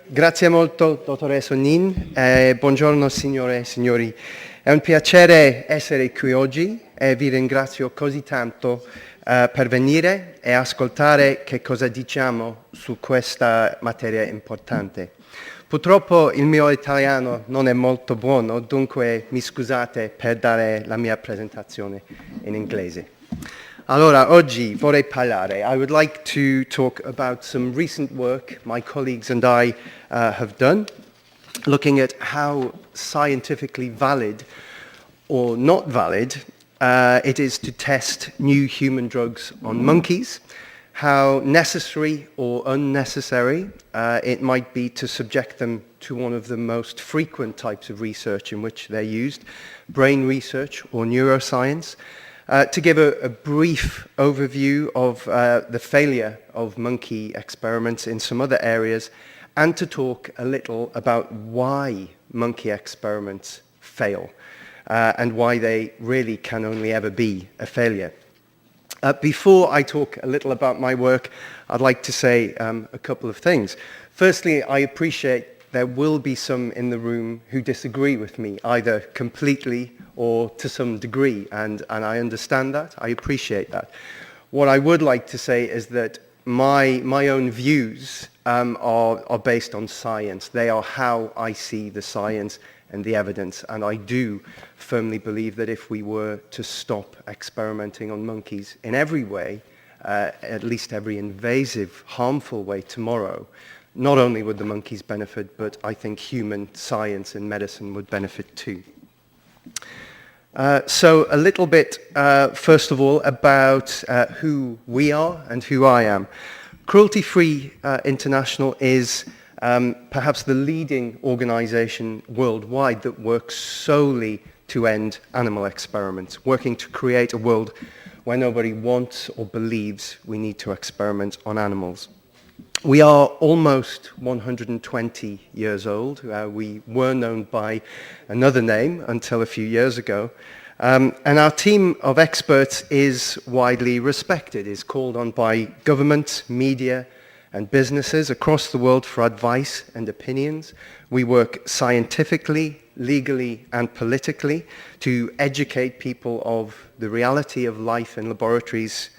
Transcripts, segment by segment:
Grazie molto, dottoressa Nin. Buongiorno signore e signori. È un piacere essere qui oggi e vi ringrazio così tanto per venire e ascoltare che cosa diciamo su questa materia importante. Purtroppo il mio italiano non è molto buono, dunque mi scusate per dare la mia presentazione in inglese. Allora, oggi vorrei parlare. I would like to talk about some recent work my colleagues and I have done, looking at how scientifically valid or not valid it is to test new human drugs on monkeys, how necessary or unnecessary it might be to subject them to one of the most frequent types of research in which they're used, brain research or neuroscience, to give a brief overview of the failure of monkey experiments in some other areas, and to talk a little about why monkey experiments fail and why they really can only ever be a failure. Before I talk a little about my work, I'd like to say a couple of things. Firstly, I appreciate there will be some in the room who disagree with me, either completely or to some degree, and I understand that, I appreciate that. What I would like to say is that my own views are based on science. They are how I see the science and the evidence, and I do firmly believe that if we were to stop experimenting on monkeys in every way, at least every invasive, harmful way tomorrow, not only would the monkeys benefit, but I think human science and medicine would benefit too. So a little bit, first of all, about who we are and who I am. Cruelty Free International is perhaps the leading organization worldwide that works solely to end animal experiments, working to create a world where nobody wants or believes we need to experiment on animals. We are almost 120 years old. We were known by another name until a few years ago. And our team of experts is widely respected, is called on by government, media, and businesses across the world for advice and opinions. We work scientifically, legally, and politically to educate people of the reality of life in laboratories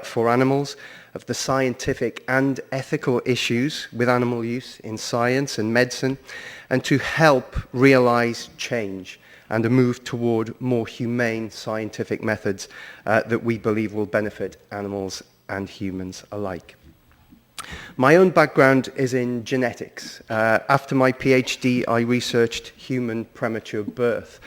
for animals, of the scientific and ethical issues with animal use in science and medicine, and to help realize change and a move toward more humane scientific methods that we believe will benefit animals and humans alike. My own background is in genetics. After my Ph.D, I researched human premature birth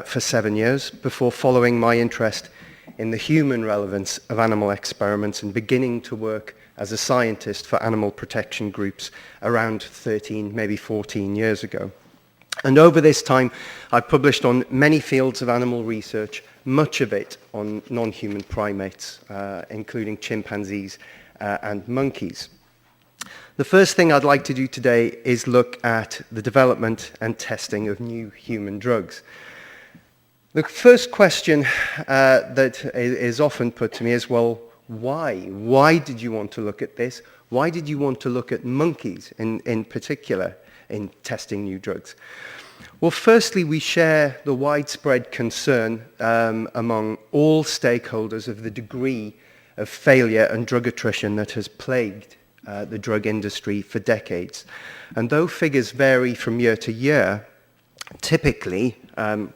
for 7 years before following my interest in the human relevance of animal experiments and beginning to work as a scientist for animal protection groups around 13, maybe 14 years ago. And over this time, I've published on many fields of animal research, much of it on non-human primates, including chimpanzees and monkeys. The first thing I'd like to do today is look at the development and testing of new human drugs. The first question that is often put to me is, well, why? Why did you want to look at this? Why did you want to look at monkeys in particular in testing new drugs? Well, firstly, we share the widespread concern among all stakeholders of the degree of failure and drug attrition that has plagued the drug industry for decades. And though figures vary from year to year, typically,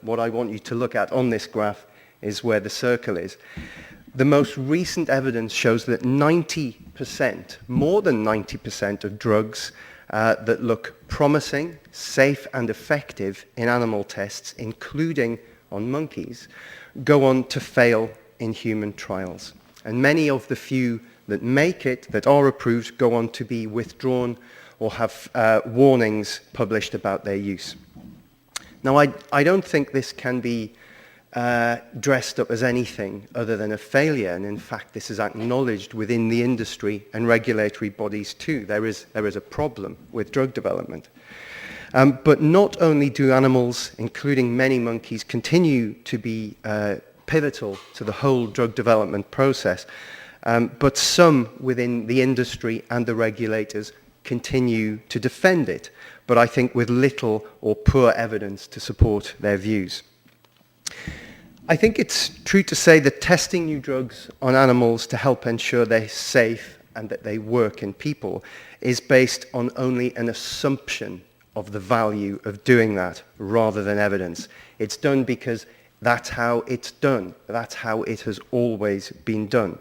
what I want you to look at on this graph is where the circle is. The most recent evidence shows that 90%, more than 90% of drugs that look promising, safe and effective in animal tests, including on monkeys, go on to fail in human trials. And many of the few that make it, that are approved, go on to be withdrawn or have warnings published about their use. Now, I don't think this can be dressed up as anything other than a failure, and in fact this is acknowledged within the industry and regulatory bodies too. There is a problem with drug development. But not only do animals, including many monkeys, continue to be pivotal to the whole drug development process, but some within the industry and the regulators continue to defend it, but I think with little or poor evidence to support their views. I think it's true to say that testing new drugs on animals to help ensure they're safe and that they work in people is based on only an assumption of the value of doing that rather than evidence. It's done because that's how it's done. That's how it has always been done.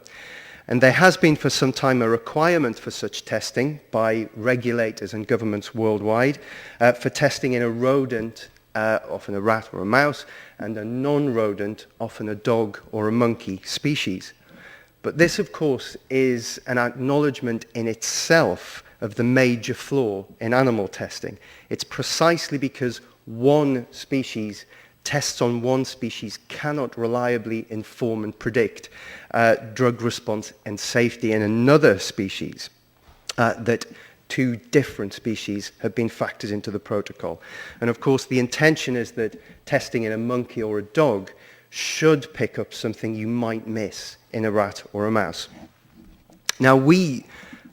And there has been for some time a requirement for such testing by regulators and governments worldwide for testing in a rodent, often a rat or a mouse, and a non-rodent, often a dog or a monkey species. But this, of course, is an acknowledgement in itself of the major flaw in animal testing. It's precisely because one species, tests on one species cannot reliably inform and predict drug response and safety in another species that two different species have been factored into the protocol. And of course, the intention is that testing in a monkey or a dog should pick up something you might miss in a rat or a mouse. Now, we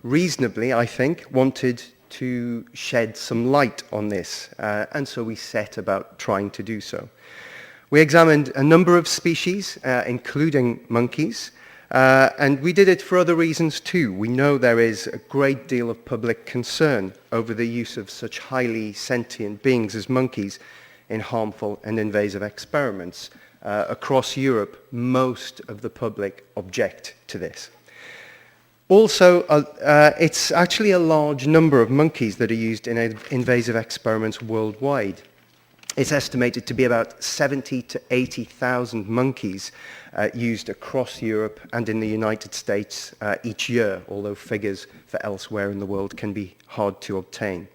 reasonably, I think, wanted to shed some light on this, and so we set about trying to do so. We examined a number of species, including monkeys, and we did it for other reasons too. We know there is a great deal of public concern over the use of such highly sentient beings as monkeys in harmful and invasive experiments. Across Europe, most of the public object to this. Also, it's actually a large number of monkeys that are used in invasive experiments worldwide. It's estimated to be about 70 to 80,000 monkeys used across Europe and in the United States each year, although figures for elsewhere in the world can be hard to obtain.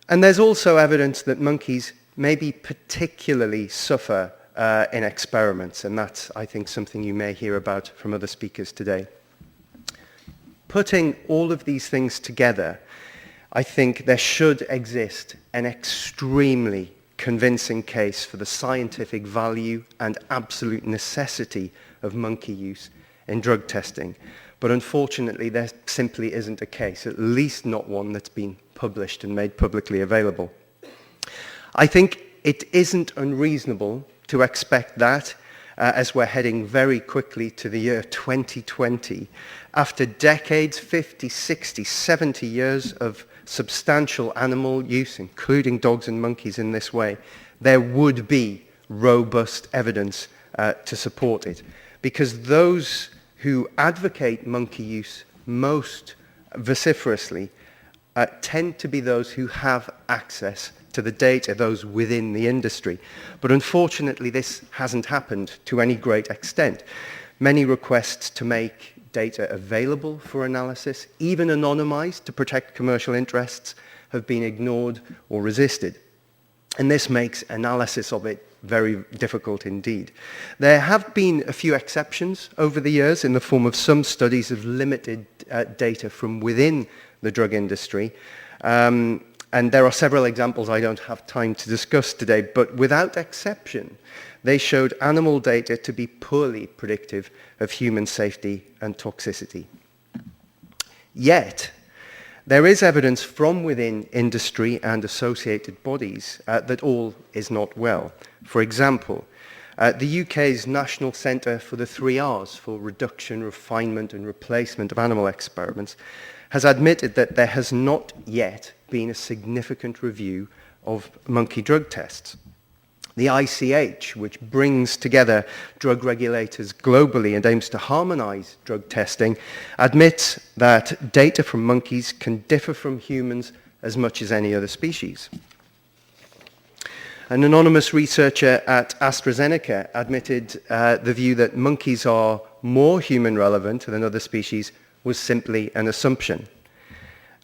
And there's also evidence that monkeys maybe particularly suffer in experiments, and that's, I think, something you may hear about from other speakers today. Putting all of these things together, I think there should exist an extremely convincing case for the scientific value and absolute necessity of monkey use in drug testing. But unfortunately, there simply isn't a case, at least not one that's been published and made publicly available. I think it isn't unreasonable to expect that, as we're heading very quickly to the year 2020, after decades, 50, 60, 70 years of substantial animal use, including dogs and monkeys in this way, there would be robust evidence to support it. Because those who advocate monkey use most vociferously tend to be those who have access to the data, those within the industry. But unfortunately, this hasn't happened to any great extent. Many requests to make data available for analysis, even anonymized to protect commercial interests, have been ignored or resisted. And this makes analysis of it very difficult indeed. There have been a few exceptions over the years in the form of some studies of limited data from within the drug industry. And there are several examples I don't have time to discuss today, but without exception, they showed animal data to be poorly predictive of human safety and toxicity. Yet, there is evidence from within industry and associated bodies that all is not well. For example, the UK's National Centre for the 3 Rs, for reduction, refinement and replacement of animal experiments, has admitted that there has not yet been a significant review of monkey drug tests. The ICH, which brings together drug regulators globally and aims to harmonize drug testing, admits that data from monkeys can differ from humans as much as any other species. An anonymous researcher at AstraZeneca admitted the view that monkeys are more human relevant than other species was simply an assumption.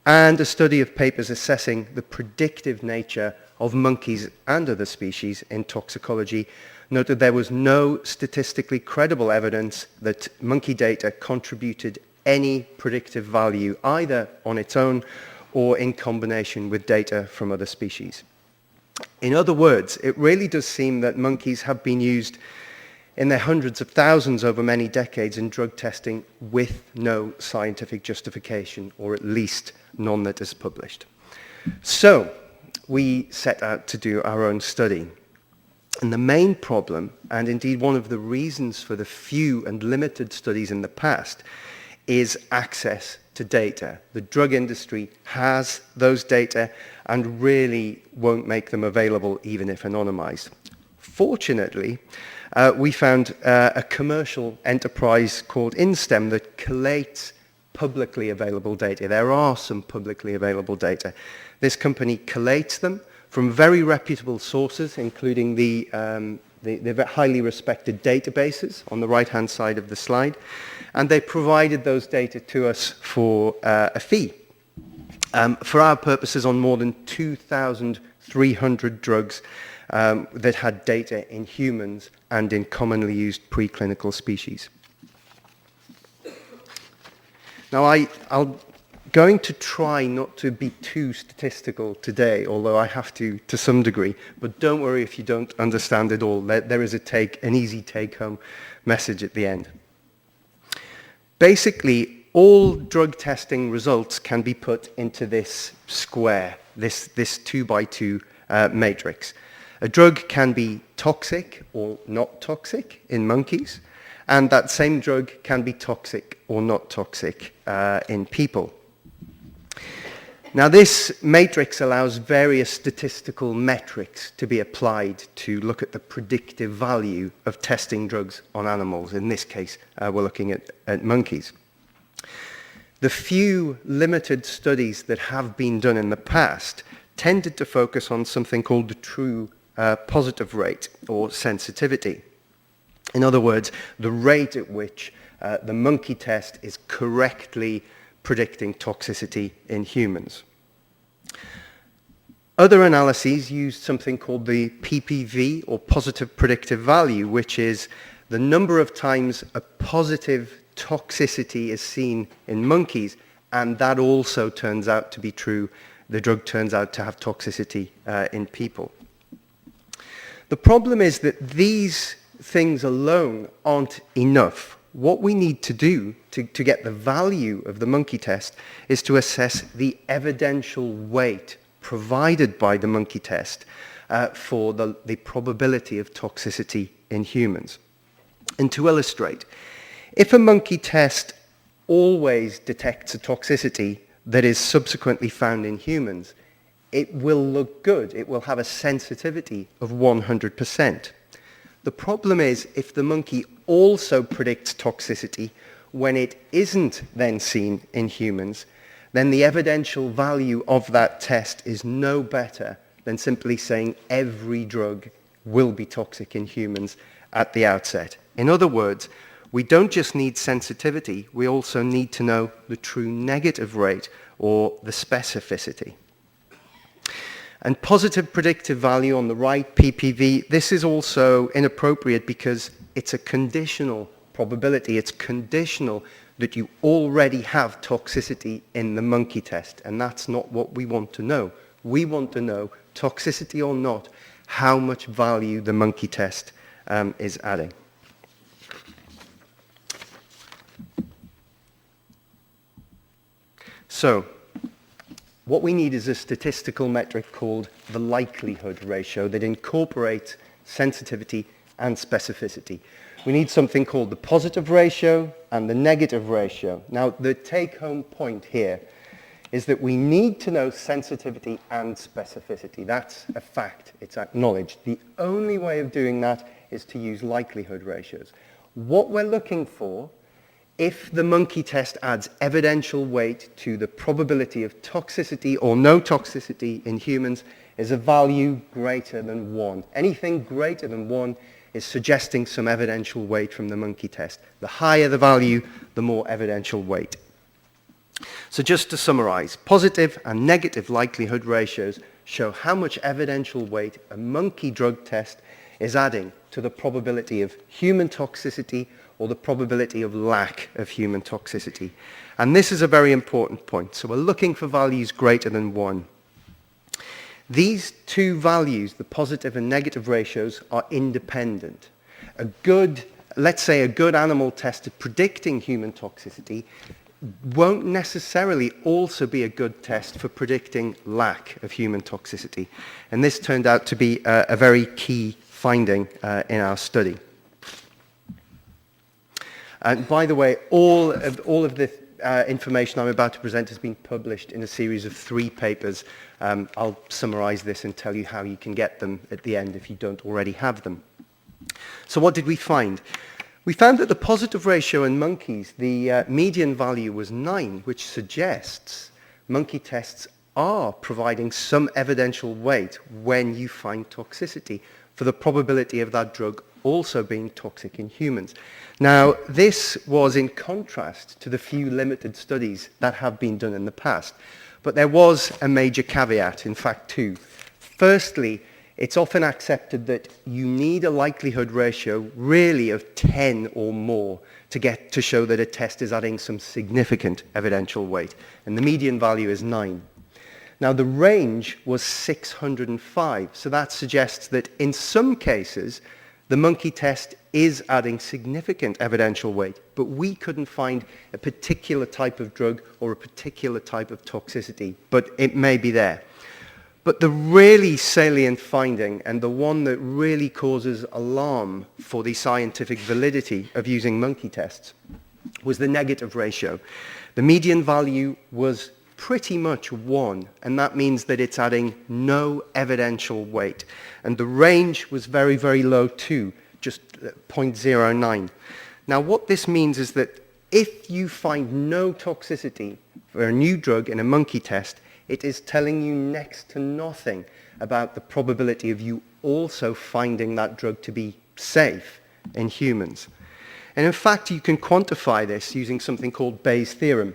And a study of papers assessing the predictive nature of monkeys and other species in toxicology noted there was no statistically credible evidence that monkey data contributed any predictive value, either on its own or in combination with data from other species. In other words, it really does seem that monkeys have been used in their hundreds of thousands over many decades in drug testing with no scientific justification, or at least none that is published. So we set out to do our own study. And the main problem, and indeed one of the reasons for the few and limited studies in the past, is access to data. The drug industry has those data and really won't make them available even if anonymized. Fortunately, we found a commercial enterprise called InStem that collates publicly available data. There are some publicly available data. This company collates them from very reputable sources, including the highly respected databases on the right-hand side of the slide, and they provided those data to us for a fee. For our purposes, on more than 2,300 drugs that had data in humans and in commonly used preclinical species. Now, I'm going to try not to be too statistical today, although I have to some degree, but don't worry if you don't understand it all. There is an easy take-home message at the end. Basically, all drug testing results can be put into this square, this 2x2 matrix. A drug can be toxic or not toxic in monkeys, and that same drug can be toxic or not toxic in people. Now, this matrix allows various statistical metrics to be applied to look at the predictive value of testing drugs on animals. In this case, we're looking at monkeys. The few limited studies that have been done in the past tended to focus on something called the true positive rate or sensitivity. In other words, the rate at which the monkey test is correctly predicting toxicity in humans. Other analyses used something called the PPV, or positive predictive value, which is the number of times a positive toxicity is seen in monkeys, and that also turns out to be true. The drug turns out to have toxicity in people. The problem is that these things alone aren't enough. What we need to do to get the value of the monkey test is to assess the evidential weight provided by the monkey test for the probability of toxicity in humans. And to illustrate, if a monkey test always detects a toxicity that is subsequently found in humans, it will look good. It will have a sensitivity of 100%. The problem is if the monkey also predicts toxicity when it isn't then seen in humans, then the evidential value of that test is no better than simply saying every drug will be toxic in humans at the outset. In other words, we don't just need sensitivity, we also need to know the true negative rate or the specificity. And positive predictive value on the right, PPV, this is also inappropriate because it's a conditional probability. It's conditional that you already have toxicity in the monkey test, and that's not what we want to know. We want to know, toxicity or not, how much value the monkey test is adding. So, what we need is a statistical metric called the likelihood ratio that incorporates sensitivity and specificity. We need something called the positive ratio and the negative ratio. Now, the take-home point here is that we need to know sensitivity and specificity. That's a fact. It's acknowledged. The only way of doing that is to use likelihood ratios. What we're looking for, if the monkey test adds evidential weight to the probability of toxicity or no toxicity in humans, is a value greater than 1. Anything greater than 1 is suggesting some evidential weight from the monkey test. The higher the value, the more evidential weight. So just to summarize, positive and negative likelihood ratios show how much evidential weight a monkey drug test is adding to the probability of human toxicity or the probability of lack of human toxicity. And this is a very important point. So we're looking for values greater than 1. These two values, the positive and negative ratios, are independent. let's say a good animal test at predicting human toxicity won't necessarily also be a good test for predicting lack of human toxicity. And this turned out to be a very key finding in our study. And by the way, all of the information I'm about to present has been published in a series of 3 papers. I'll summarize this and tell you how you can get them at the end if you don't already have them. So what did we find? We found that the positive ratio in monkeys, the median value was 9, which suggests monkey tests are providing some evidential weight when you find toxicity for the probability of that drug also being toxic in humans. Now, this was in contrast to the few limited studies that have been done in the past. But there was a major caveat, in fact 2. Firstly, it's often accepted that you need a likelihood ratio really of 10 or more to show that a test is adding some significant evidential weight. And the median value is 9. Now, the range was 605, so that suggests that in some cases, the monkey test is adding significant evidential weight, but we couldn't find a particular type of drug or a particular type of toxicity, but it may be there. But the really salient finding, and the one that really causes alarm for the scientific validity of using monkey tests, was the negative ratio. The median value was pretty much 1, and that means that it's adding no evidential weight. And the range was very, very low too, just 0.09. Now what this means is that if you find no toxicity for a new drug in a monkey test, it is telling you next to nothing about the probability of you also finding that drug to be safe in humans. And in fact, you can quantify this using something called Bayes' theorem.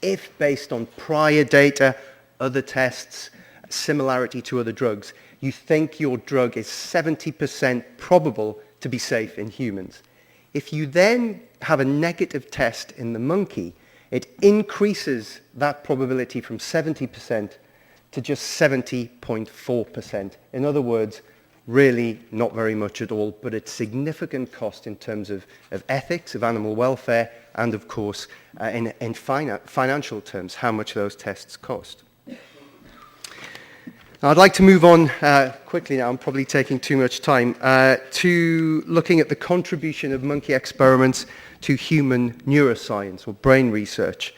If, based on prior data, other tests, similarity to other drugs, you think your drug is 70% probable to be safe in humans, if you then have a negative test in the monkey, it increases that probability from 70% to just 70.4%. In other words, really not very much at all, but at significant cost in terms of ethics, of animal welfare, and of course, in financial terms, how much those tests cost. Now, I'd like to move on quickly now, I'm probably taking too much time, to looking at the contribution of monkey experiments to human neuroscience or brain research.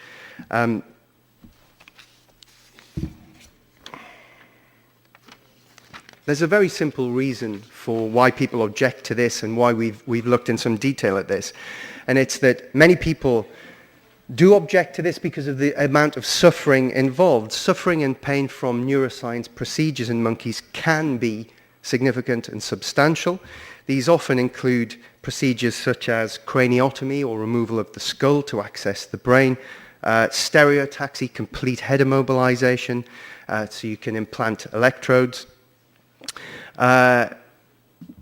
There's a very simple reason for why people object to this and why we've looked in some detail at this. And it's that many people do object to this because of the amount of suffering involved. Suffering and pain from neuroscience procedures in monkeys can be significant and substantial. These often include procedures such as craniotomy or removal of the skull to access the brain, stereotaxy, complete head immobilization, so you can implant electrodes,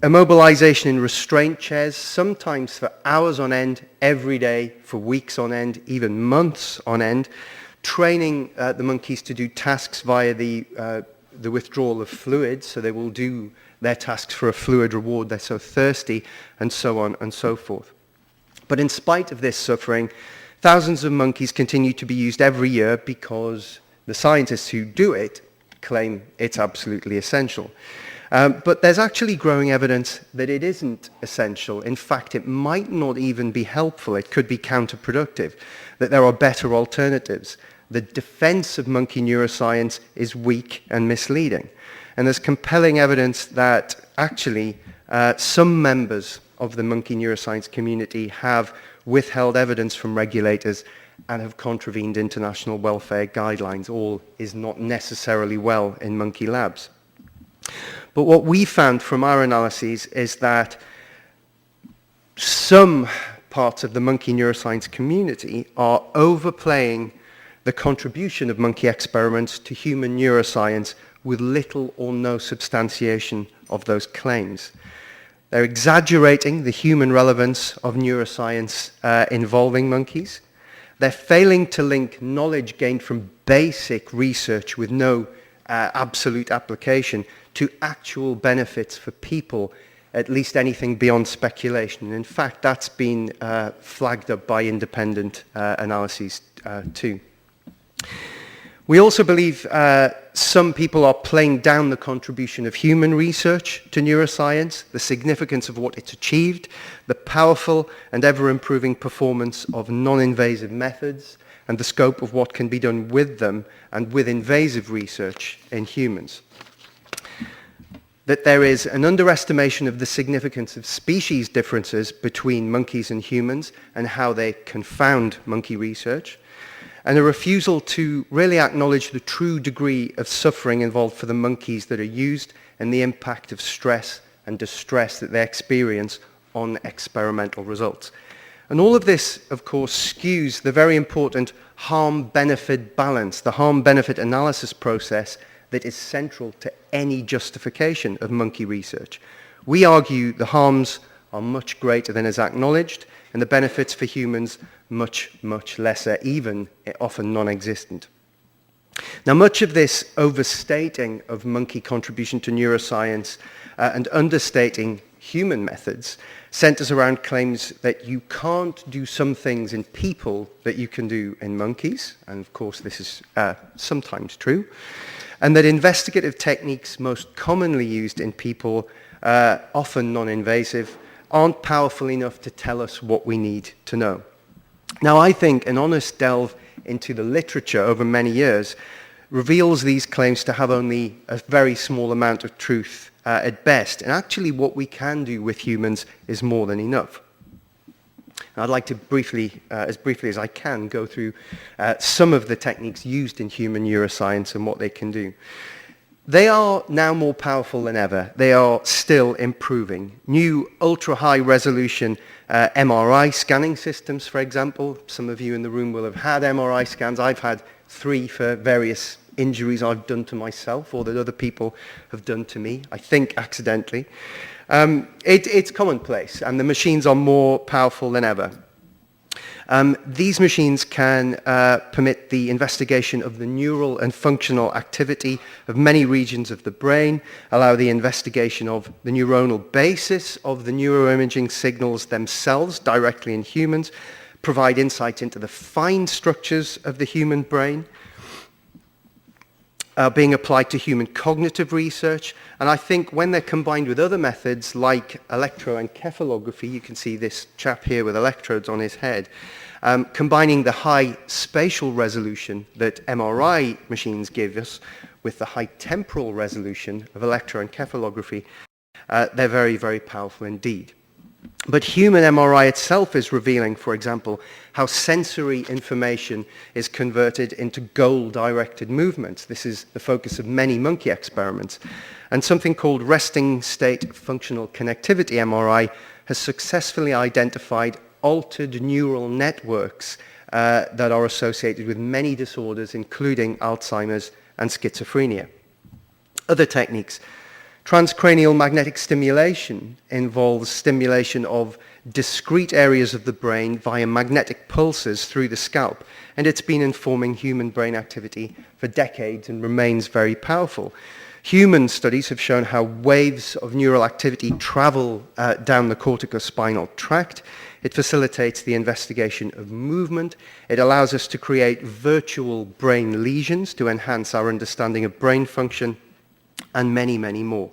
immobilization in restraint chairs, sometimes for hours on end, every day, for weeks on end, even months on end, training the monkeys to do tasks via the withdrawal of fluids, so they will do their tasks for a fluid reward, they're so thirsty, and so on and so forth. But in spite of this suffering, thousands of monkeys continue to be used every year because the scientists who do it claim it's absolutely essential. But there's actually growing evidence that it isn't essential. In fact, it might not even be helpful. It could be counterproductive, that there are better alternatives. The defense of monkey neuroscience is weak and misleading. And there's compelling evidence that actually some members of the monkey neuroscience community have withheld evidence from regulators and have contravened international welfare guidelines. All is not necessarily well in monkey labs. But what we found from our analyses is that some parts of the monkey neuroscience community are overplaying the contribution of monkey experiments to human neuroscience with little or no substantiation of those claims. They're exaggerating the human relevance of neuroscience involving monkeys. They're failing to link knowledge gained from basic research with no absolute application to actual benefits for people at least anything beyond speculation. And in fact, that's been flagged up by independent analyses too. We also believe some people are playing down the contribution of human research to neuroscience, the significance of what it's achieved, the powerful and ever-improving performance of non-invasive methods, and the scope of what can be done with them and with invasive research in humans. That there is an underestimation of the significance of species differences between monkeys and humans and how they confound monkey research, and a refusal to really acknowledge the true degree of suffering involved for the monkeys that are used and the impact of stress and distress that they experience on experimental results. And all of this, of course, skews the very important harm-benefit balance, the harm-benefit analysis process that is central to any justification of monkey research. We argue the harms are much greater than is acknowledged, and the benefits for humans much, much lesser, even often non-existent. Now, much of this overstating of monkey contribution to neuroscience and understating human methods centers around claims that you can't do some things in people that you can do in monkeys, and of course this is sometimes true, and that investigative techniques most commonly used in people, often non-invasive, aren't powerful enough to tell us what we need to know. Now, I think an honest delve into the literature over many years reveals these claims to have only a very small amount of truth at best, and actually what we can do with humans is more than enough. And I'd like to briefly, as briefly as I can, go through some of the techniques used in human neuroscience and what they can do. They are now more powerful than ever. They are still improving. New ultra-high resolution MRI scanning systems, for example. Some of you in the room will have had MRI scans. I've had 3 for various injuries I've done to myself or that other people have done to me, I think accidentally. It's commonplace, and the machines are more powerful than ever. These machines can permit the investigation of the neural and functional activity of many regions of the brain, allow the investigation of the neuronal basis of the neuroimaging signals themselves directly in humans, provide insight into the fine structures of the human brain, being applied to human cognitive research. And I think when they're combined with other methods like electroencephalography, you can see this chap here with electrodes on his head, combining the high spatial resolution that MRI machines give us with the high temporal resolution of electroencephalography, they're very, very powerful indeed. But human MRI itself is revealing, for example, how sensory information is converted into goal-directed movements. This is the focus of many monkey experiments. And something called resting state functional connectivity MRI has successfully identified altered neural networks that are associated with many disorders, including Alzheimer's and schizophrenia. Other techniques. Transcranial magnetic stimulation involves stimulation of discrete areas of the brain via magnetic pulses through the scalp, and it's been informing human brain activity for decades and remains very powerful. Human studies have shown how waves of neural activity travel down the corticospinal tract. It facilitates the investigation of movement. It allows us to create virtual brain lesions to enhance our understanding of brain function, and many, many more.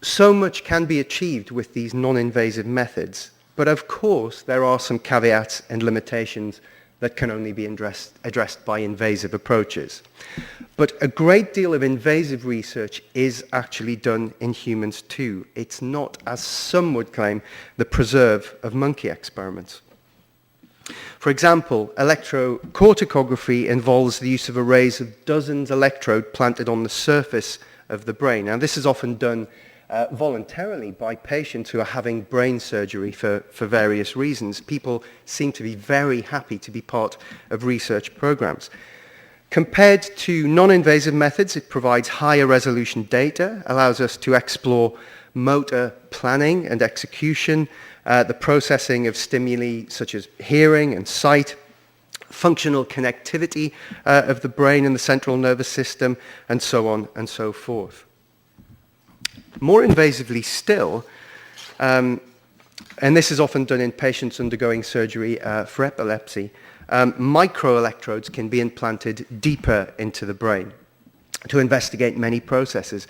So much can be achieved with these non-invasive methods, but of course there are some caveats and limitations that can only be addressed by invasive approaches. But a great deal of invasive research is actually done in humans too. It's not, as some would claim, the preserve of monkey experiments. For example, electrocorticography involves the use of arrays of dozens of electrodes planted on the surface of the brain. Now, this is often done voluntarily by patients who are having brain surgery for various reasons. People seem to be very happy to be part of research programs. Compared to non-invasive methods, it provides higher resolution data, allows us to explore motor planning and execution, the processing of stimuli such as hearing and sight, functional connectivity of the brain and the central nervous system, and so on and so forth. More invasively still, And this is often done in patients undergoing surgery for epilepsy. Microelectrodes can be implanted deeper into the brain to investigate many processes.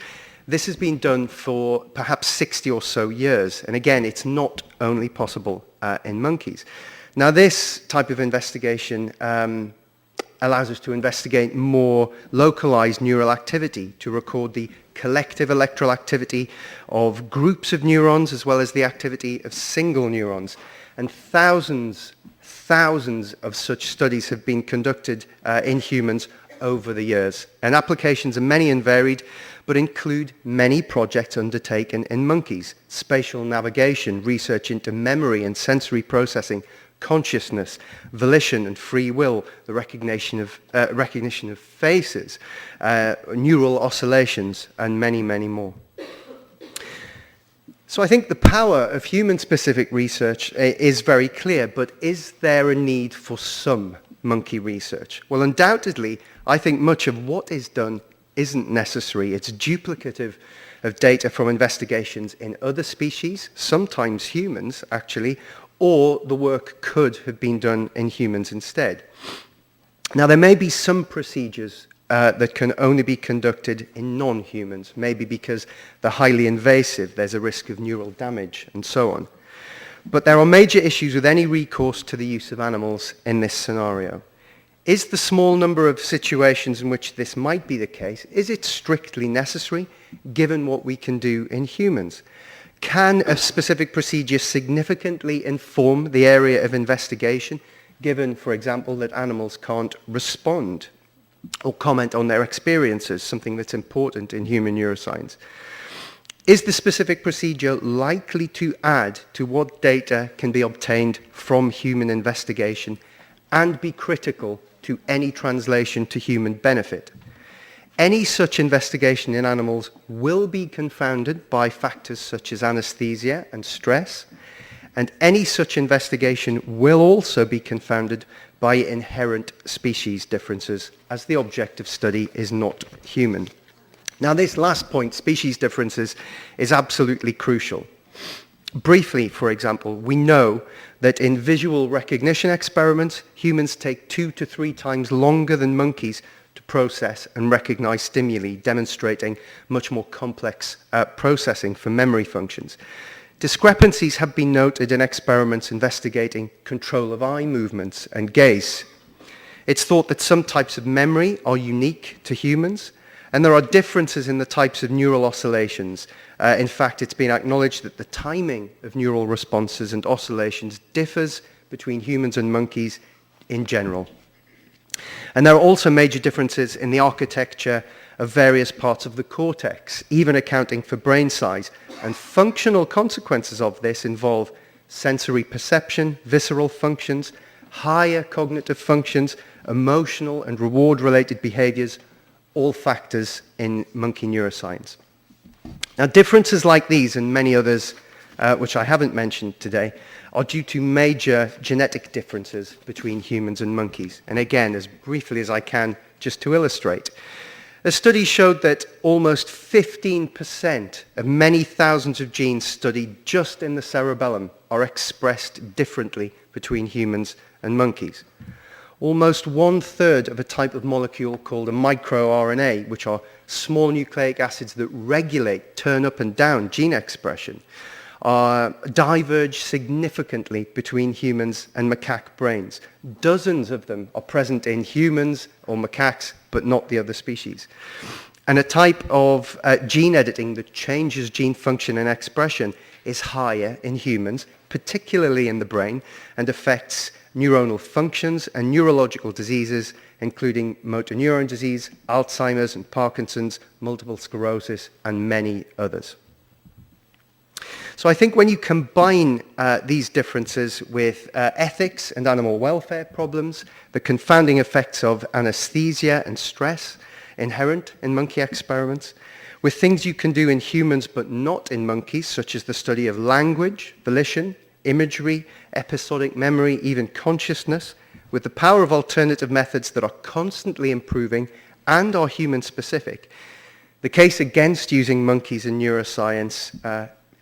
This has been done for perhaps 60 or so years, and again, it's not only possible in monkeys. Now, this type of investigation allows us to investigate more localized neural activity, to record the collective electrical activity of groups of neurons as well as the activity of single neurons. And thousands of such studies have been conducted in humans over the years. And applications are many and varied, but include many projects undertaken in monkeys: spatial navigation, research into memory and sensory processing, consciousness, volition and free will, the recognition of faces, neural oscillations, and many, many more. So I think the power of human-specific research is very clear, but is there a need for some monkey research? Well, undoubtedly, I think much of what is done isn't necessary. It's duplicative of data from investigations in other species, sometimes humans, actually, or the work could have been done in humans instead. Now, there may be some procedures that can only be conducted in non-humans, maybe because they're highly invasive, there's a risk of neural damage, and so on. But there are major issues with any recourse to the use of animals in this scenario. Is the small number of situations in which this might be the case, is it strictly necessary, given what we can do in humans? Can a specific procedure significantly inform the area of investigation, given, for example, that animals can't respond or comment on their experiences, something that's important in human neuroscience? Is the specific procedure likely to add to what data can be obtained from human investigation and be critical to any translation to human benefit? Any such investigation in animals will be confounded by factors such as anesthesia and stress, and any such investigation will also be confounded by inherent species differences, as the objective study is not human. Now, this last point, species differences, is absolutely crucial. Briefly, for example, we know that in visual recognition experiments, humans take 2 to 3 times longer than monkeys to process and recognize stimuli, demonstrating much more complex processing for memory functions. Discrepancies have been noted in experiments investigating control of eye movements and gaze. It's thought that some types of memory are unique to humans, and there are differences in the types of neural oscillations. In fact, it's been acknowledged that the timing of neural responses and oscillations differs between humans and monkeys in general. And there are also major differences in the architecture of various parts of the cortex, even accounting for brain size. And functional consequences of this involve sensory perception, visceral functions, higher cognitive functions, emotional and reward-related behaviors, all factors in monkey neuroscience. Now, differences like these and many others, which I haven't mentioned today, are due to major genetic differences between humans and monkeys. And again, as briefly as I can, just to illustrate, a study showed that almost 15% of many thousands of genes studied just in the cerebellum are expressed differently between humans and monkeys. Almost 1/3 of a type of molecule called a microRNA, which are small nucleic acids that regulate, turn up and down gene expression, diverge significantly between humans and macaque brains. Dozens of them are present in humans or macaques, but not the other species. And a type of gene editing that changes gene function and expression is higher in humans, particularly in the brain, and affects neuronal functions and neurological diseases, including motor neuron disease, Alzheimer's and Parkinson's, multiple sclerosis, and many others. So I think when you combine these differences with ethics and animal welfare problems, the confounding effects of anesthesia and stress inherent in monkey experiments, with things you can do in humans but not in monkeys, such as the study of language, volition, imagery, episodic memory, even consciousness, with the power of alternative methods that are constantly improving and are human-specific, the case against using monkeys in neuroscience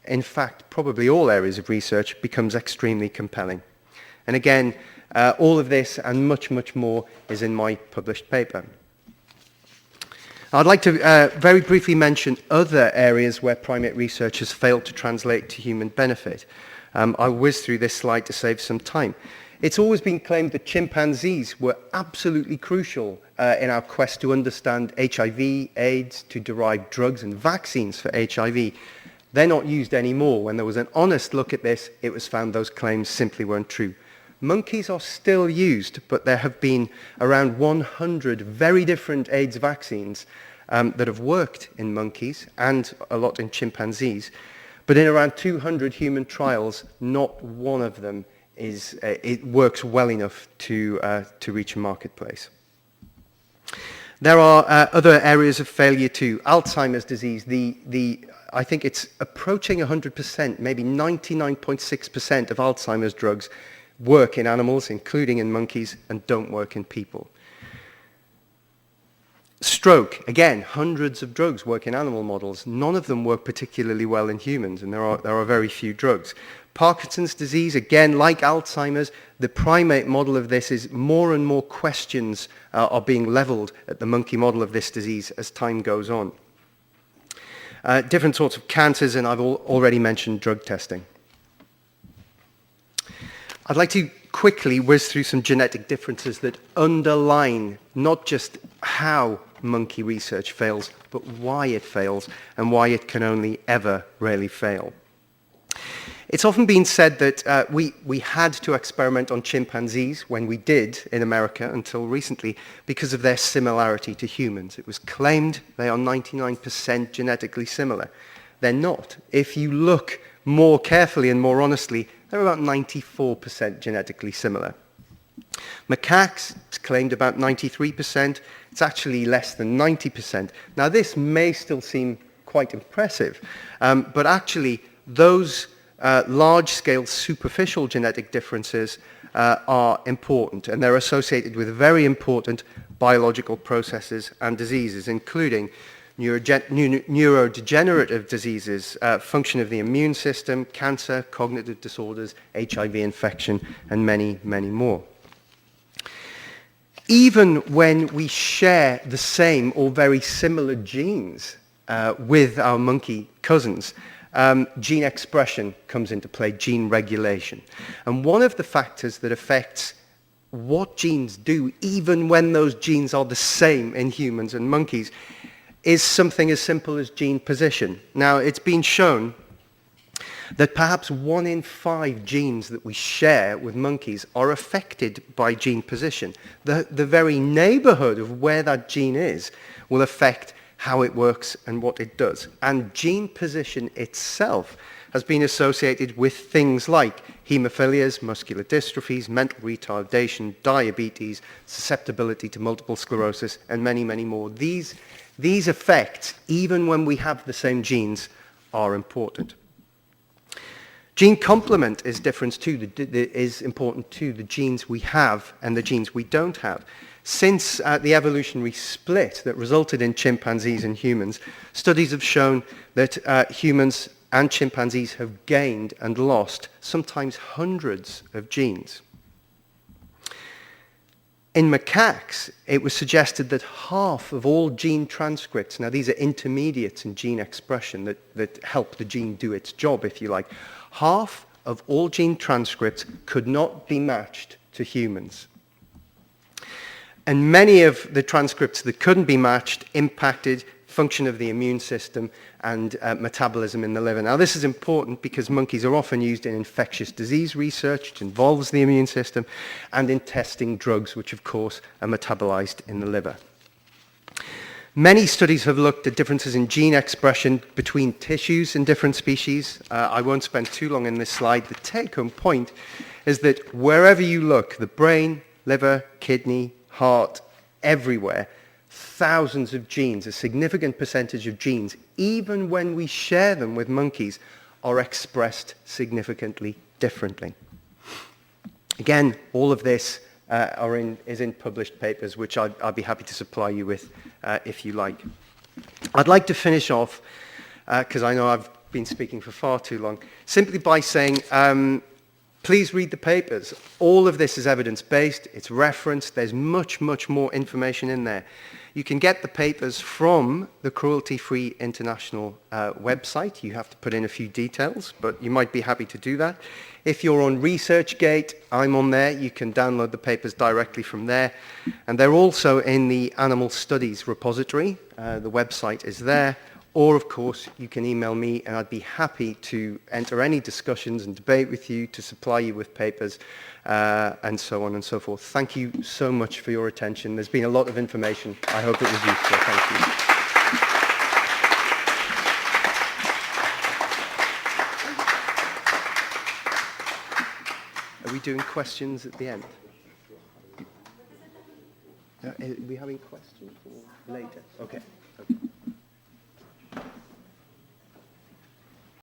in fact, probably all areas of research, becomes extremely compelling. And again, all of this and much, much more is in my published paper. I'd like to very briefly mention other areas where primate research has failed to translate to human benefit. I'll whiz through this slide to save some time. It's always been claimed that chimpanzees were absolutely crucial in our quest to understand HIV, AIDS, to derive drugs and vaccines for HIV. They're not used anymore. When there was an honest look at this, it was found those claims simply weren't true. Monkeys are still used, but there have been around 100 very different AIDS vaccines that have worked in monkeys and a lot in chimpanzees. But in around 200 human trials, not one of them it works well enough to reach a marketplace. There are other areas of failure too. Alzheimer's disease, I think it's approaching 100%, maybe 99.6% of Alzheimer's drugs work in animals, including in monkeys, and don't work in people. Stroke, again, hundreds of drugs work in animal models. None of them work particularly well in humans, and there are very few drugs. Parkinson's disease, again, like Alzheimer's, the primate model of this is more and more questions are being leveled at the monkey model of this disease as time goes on. Different sorts of cancers, and I've already mentioned drug testing. I'd like to quickly whiz through some genetic differences that underline not just how monkey research fails, but why it fails and why it can only ever really fail. It's often been said that we had to experiment on chimpanzees when we did in America until recently because of their similarity to humans. It was claimed they are 99% genetically similar. They're not. If you look more carefully and more honestly, they're about 94% genetically similar. Macaques, it's claimed about 93%. It's actually less than 90%. Now, this may still seem quite impressive, but actually those large-scale superficial genetic differences are important, and they're associated with very important biological processes and diseases, including neurodegenerative diseases, function of the immune system, cancer, cognitive disorders, HIV infection, and many, many more. Even when we share the same or very similar genes with our monkey cousins, gene expression comes into play, gene regulation. And one of the factors that affects what genes do, even when those genes are the same in humans and monkeys, is something as simple as gene position. Now, it's been shown that perhaps 1 in 5 genes that we share with monkeys are affected by gene position. The very neighborhood of where that gene is will affect how it works and what it does. And gene position itself has been associated with things like hemophilias, muscular dystrophies, mental retardation, diabetes, susceptibility to multiple sclerosis, and many, many more. These effects, even when we have the same genes, are important. Gene complement is important to the genes we have and the genes we don't have. Since the evolutionary split that resulted in chimpanzees and humans, studies have shown that humans and chimpanzees have gained and lost sometimes hundreds of genes. In macaques, it was suggested that half of all gene transcripts, now these are intermediates in gene expression that help the gene do its job, if you like, half of all gene transcripts could not be matched to humans. And many of the transcripts that couldn't be matched impacted function of the immune system and metabolism in the liver. Now, this is important because monkeys are often used in infectious disease research, which involves the immune system, and in testing drugs, which, of course, are metabolized in the liver. Many studies have looked at differences in gene expression between tissues in different species. I won't spend too long in this slide. The take-home point is that wherever you look, the brain, liver, kidney, heart, everywhere, thousands of genes, a significant percentage of genes, even when we share them with monkeys, are expressed significantly differently. Again, all of this is in published papers, which I'd be happy to supply you with if you like. I'd like to finish off, because I know I've been speaking for far too long, simply by saying, please read the papers. All of this is evidence-based, it's referenced, there's much, much more information in there. You can get the papers from the Cruelty-Free International website. You have to put in a few details, but you might be happy to do that. If you're on ResearchGate, I'm on there. You can download the papers directly from there. And they're also in the Animal Studies repository. The website is there. Or, of course, you can email me, and I'd be happy to enter any discussions and debate with you, to supply you with papers, and so on and so forth. Thank you so much for your attention. There's been a lot of information. I hope it was useful. Thank you. Are we doing questions at the end? Are we having questions or later? Okay.